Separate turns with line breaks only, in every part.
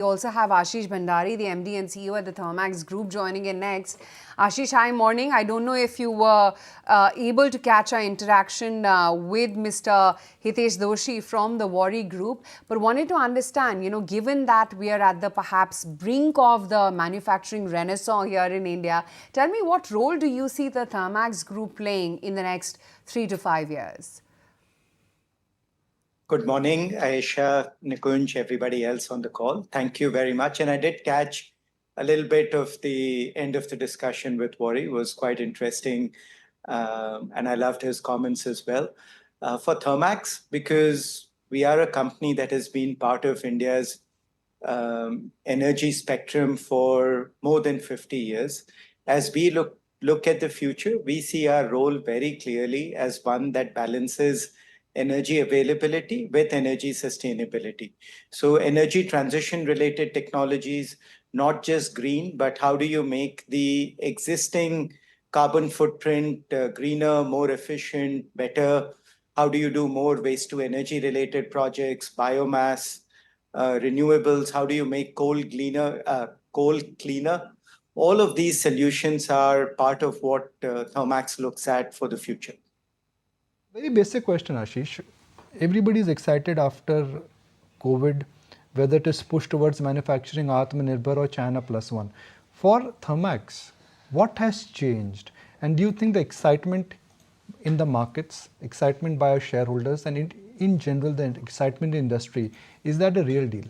We also have Ashish Bhandari, the MD and CEO at the Thermax Group, joining in next. Ashish, hi, morning. I don't know if you were able to catch our interaction with Mr. Hitesh Doshi from the Worry Group, but wanted to understand, given that we are at the perhaps brink of the manufacturing renaissance here in India, tell me, what role do you see the Thermax Group playing in the next 3 to 5 years?
Good morning, Aisha, Nikunj, everybody else on the call. Thank you very much. And I did catch a little bit of the end of the discussion with Worry. It was quite interesting. And I loved his comments as well. For Thermax, because we are a company that has been part of India's energy spectrum for more than 50 years. As we look at the future, we see our role very clearly as one that balances energy availability with energy sustainability. So energy transition related technologies, not just green, but how do you make the existing carbon footprint greener, more efficient, better? How do you do more waste to energy related projects, biomass, renewables? How do you make coal cleaner? All of these solutions are part of what Thermax looks at for the future.
Very basic question, Ashish. Everybody is excited after COVID, whether it is pushed towards manufacturing Atmanirbhar or China Plus One. For Thermax, what has changed? And do you think the excitement in the markets, excitement by our shareholders, and in general, the excitement in the industry, is that a real deal?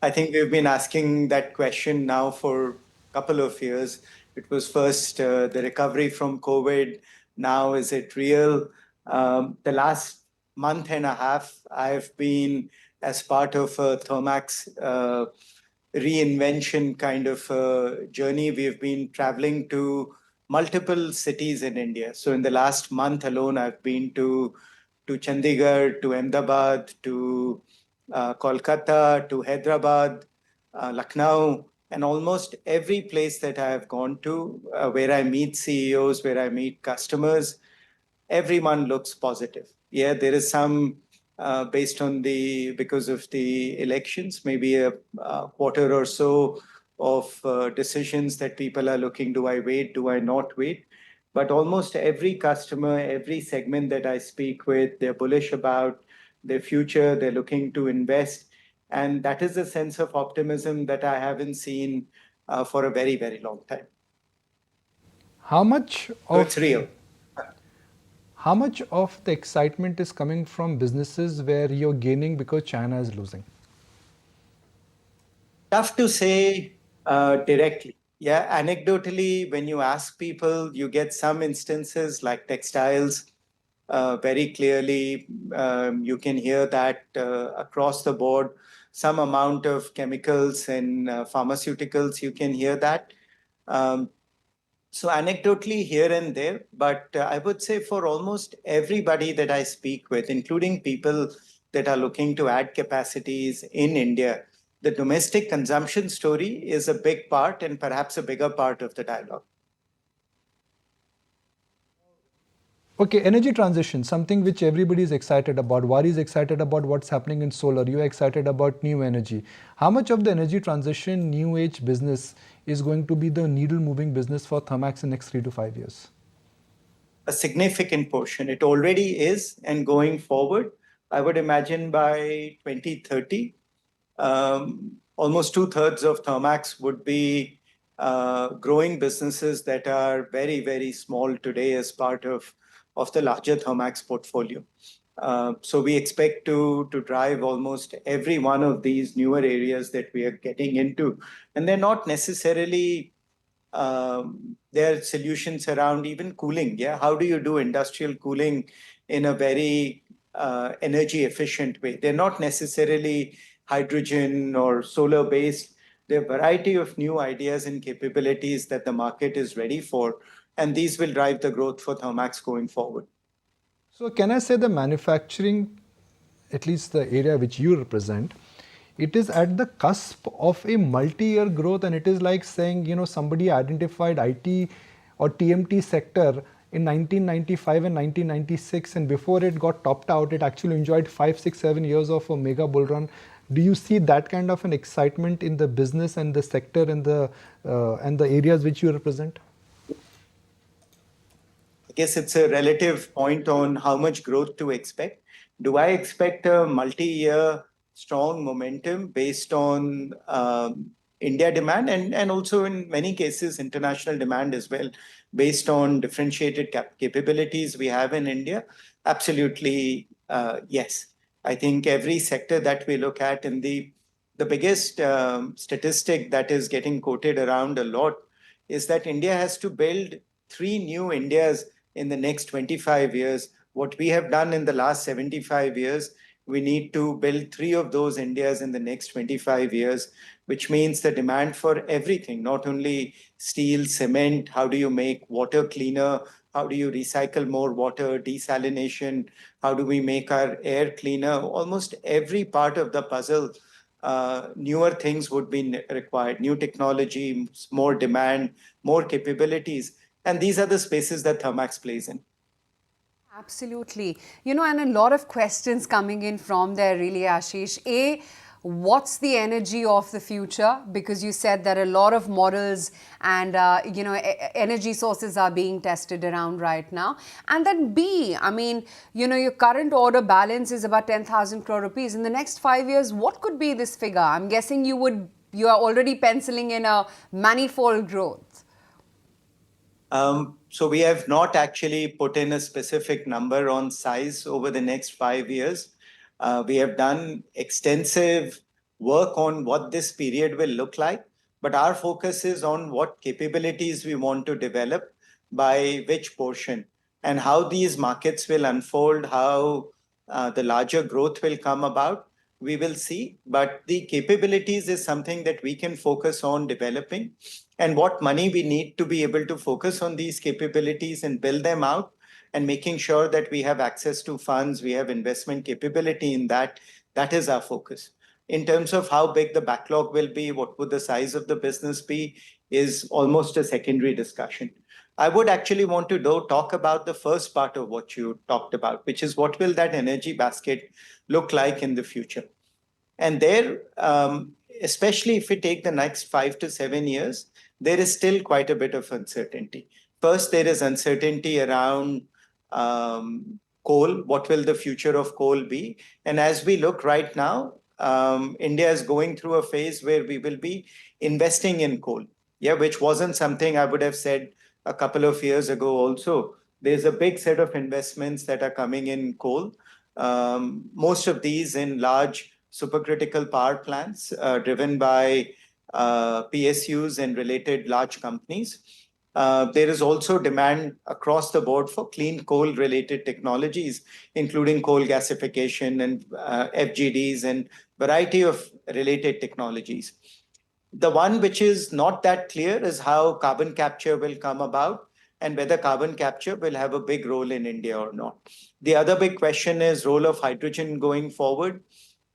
I think we've been asking that question now for a couple of years. It was first the recovery from COVID. Now, is it real? The last month and a half, I've been as part of a Thermax reinvention kind of journey. We've been traveling to multiple cities in India. So in the last month alone, I've been to Chandigarh, to Ahmedabad, to Kolkata, to Hyderabad, Lucknow, and almost every place that I have gone to, where I meet CEOs, where I meet customers, everyone looks positive. Yeah, there is some, because of the elections, maybe a quarter or so of decisions that people are looking, do I wait, do I not wait? But almost every customer, every segment that I speak with, they're bullish about their future, they're looking to invest. And that is a sense of optimism that I haven't seen for a very, very long time.
How much of
it's real.
How much of the excitement is coming from businesses where you're gaining because China is losing?
Tough to say directly. Yeah, anecdotally, when you ask people, you get some instances like textiles. Very clearly, you can hear that across the board. Some amount of chemicals and pharmaceuticals, you can hear that. So anecdotally here and there, but I would say for almost everybody that I speak with, including people that are looking to add capacities in India, the domestic consumption story is a big part and perhaps a bigger part of the dialogue.
Okay, energy transition, something which everybody is excited about. Wari is excited about what's happening in solar. You're excited about new energy. How much of the energy transition, new age business is going to be the needle moving business for Thermax in the next 3 to 5 years?
A significant portion. It already is, and going forward, I would imagine by 2030, almost 2/3 of Thermax would be growing businesses that are very, very small today as part of the larger Thermax portfolio. So we expect to drive almost every one of these newer areas that we are getting into. And they're not necessarily, there are solutions around even cooling. Yeah, how do you do industrial cooling in a very energy efficient way? They're not necessarily hydrogen or solar based. There are a variety of new ideas and capabilities that the market is ready for. And these will drive the growth for Thermax going forward.
So can I say the manufacturing, at least the area which you represent, it is at the cusp of a multi-year growth, and it is like saying, somebody identified IT or TMT sector in 1995 and 1996, and before it got topped out, it actually enjoyed 5, 6, 7 years of a mega bull run. Do you see that kind of an excitement in the business and the sector and the areas which you represent?
I guess it's a relative point on how much growth to expect. Do I expect a multi-year strong momentum based on India demand and also in many cases international demand as well, based on differentiated capabilities we have in India? Absolutely, yes. I think every sector that we look at, and the biggest statistic that is getting quoted around a lot is that India has to build three new Indias in the next 25 years. What we have done in the last 75 years, we need to build three of those Indias in the next 25 years, which means the demand for everything, not only steel, cement, how do you make water cleaner, how do you recycle more water, desalination, how do we make our air cleaner, almost every part of the puzzle. Newer things would be required, new technology, more demand, more capabilities. And these are the spaces that Thermax plays in.
Absolutely. And a lot of questions coming in from there, really, Ashish. What's the energy of the future? Because you said that a lot of models and, energy sources are being tested around right now. And then B, I mean, your current order balance is about 10,000 crore rupees. In the next 5 years, what could be this figure? I'm guessing you are already penciling in a manifold growth.
So we have not actually put in a specific number on size over the next 5 years. We have done extensive work on what this period will look like, but our focus is on what capabilities we want to develop by which portion and how these markets will unfold, how the larger growth will come about. We will see, but the capabilities is something that we can focus on developing, and what money we need to be able to focus on these capabilities and build them out and making sure that we have access to funds, we have investment capability in that. That is our focus. In terms of how big the backlog will be, what would the size of the business be, is almost a secondary discussion. I would actually want to talk about the first part of what you talked about, which is what will that energy basket look like in the future? And there, especially if we take the next 5 to 7 years, there is still quite a bit of uncertainty. First, there is uncertainty around coal. What will the future of coal be? And as we look right now, India is going through a phase where we will be investing in coal, which wasn't something I would have said a couple of years ago also. There's a big set of investments that are coming in coal. Most of these in large supercritical power plants driven by PSUs and related large companies. There is also demand across the board for clean coal related technologies, including coal gasification and FGDs and variety of related technologies. The one which is not that clear is how carbon capture will come about and whether carbon capture will have a big role in India or not. The other big question is role of hydrogen going forward.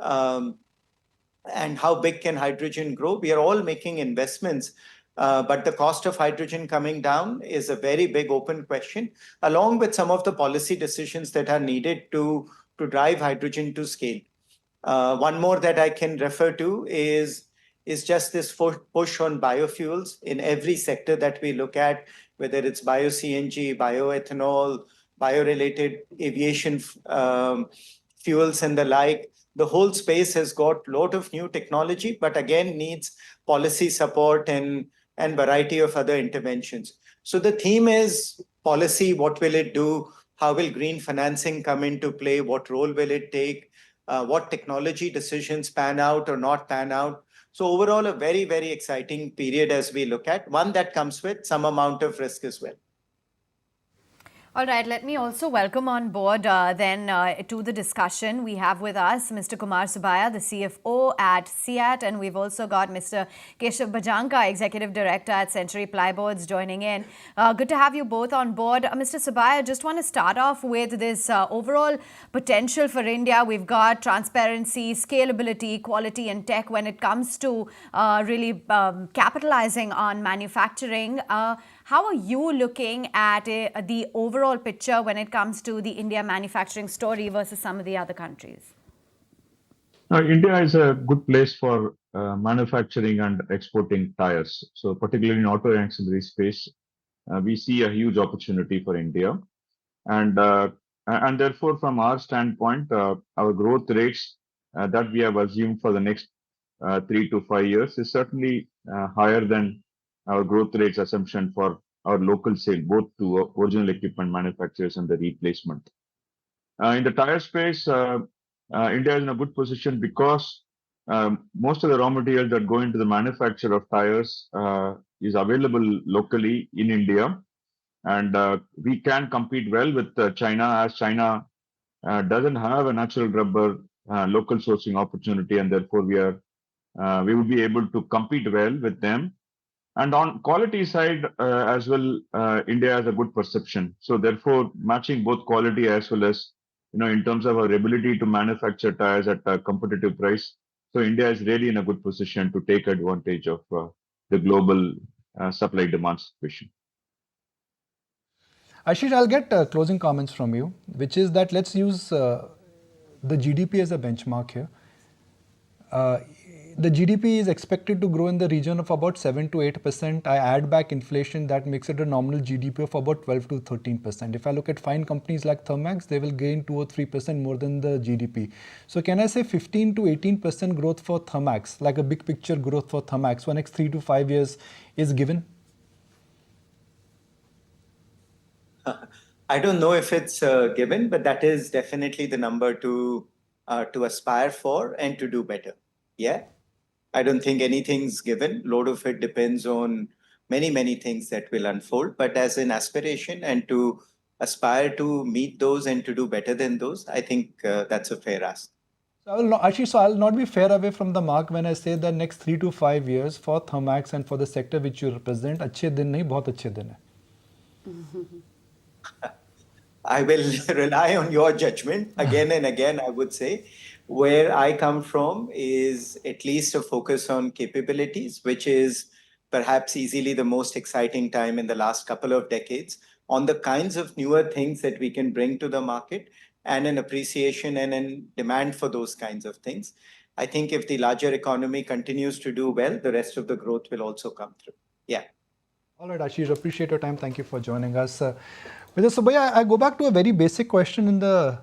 And how big can hydrogen grow? We are all making investments, but the cost of hydrogen coming down is a very big open question, along with some of the policy decisions that are needed to drive hydrogen to scale. One more that I can refer to is just this push on biofuels in every sector that we look at, whether it's bio-CNG, bioethanol, bio-related aviation fuels and the like. The whole space has got a lot of new technology, but again needs policy support and variety of other interventions. So the theme is policy. What will it do? How will green financing come into play? What role will it take? What technology decisions pan out or not pan out? So overall, a very, very exciting period as we look at, one that comes with some amount of risk as well.
All right, let me also welcome on board to the discussion. We have with us Mr. Kumar Subbiah, the CFO at CEAT, and we've also got Mr. Keshav Bhajanka, Executive Director at Century Plyboards, joining in. Good to have you both on board. Mr. Subbiah, just want to start off with this overall potential for India. We've got transparency, scalability, quality, and tech when it comes to really capitalizing on manufacturing. How are you looking at the overall picture when it comes to the India manufacturing story versus some of the other countries?
India is a good place for manufacturing and exporting tires. So, particularly in auto ancillary space, we see a huge opportunity for India, and therefore, from our standpoint, our growth rates that we have assumed for the next 3 to 5 years is certainly higher than our growth rates assumption for our local sale, both to original equipment manufacturers and the replacement. In the tire space, India is in a good position because most of the raw material that go into the manufacture of tires is available locally in India, and we can compete well with China, as China doesn't have a natural rubber local sourcing opportunity, and therefore we will be able to compete well with them. And on quality side as well, India has a good perception. So therefore, matching both quality as well as in terms of our ability to manufacture tires at a competitive price. So India is really in a good position to take advantage of the global supply demand situation.
Ashish, I'll get closing comments from you, which is that let's use the GDP as a benchmark here. The GDP is expected to grow in the region of about 7 to 8%. I add back inflation, that makes it a nominal GDP of about 12 to 13%. If I look at fine companies like Thermax, they will gain 2 or 3% more than the GDP. So can I say 15 to 18% growth for Thermax, like a big picture growth for Thermax for next 3 to 5 years is given?
I don't know if it's given, but that is definitely the number to aspire for and to do better. Yeah, I don't think anything's given. Load of it depends on many things that will unfold. But as an aspiration and to aspire to meet those and to do better than those, I think that's a fair ask.
So I'll not be fair away from the mark when I say that next 3 to 5 years for Thermax and for the sector which you represent, अच्छे दिन नहीं, बहुत अच्छे दिन है.
I will rely on your judgment again and again. I would say where I come from is at least a focus on capabilities, which is perhaps easily the most exciting time in the last couple of decades on the kinds of newer things that we can bring to the market and an appreciation and a demand for those kinds of things. I think if the larger economy continues to do well, the rest of the growth will also come through. Yeah.
All right, Ashish, appreciate your time. Thank you for joining us. Mr. Subbiah, I go back to a very basic question in the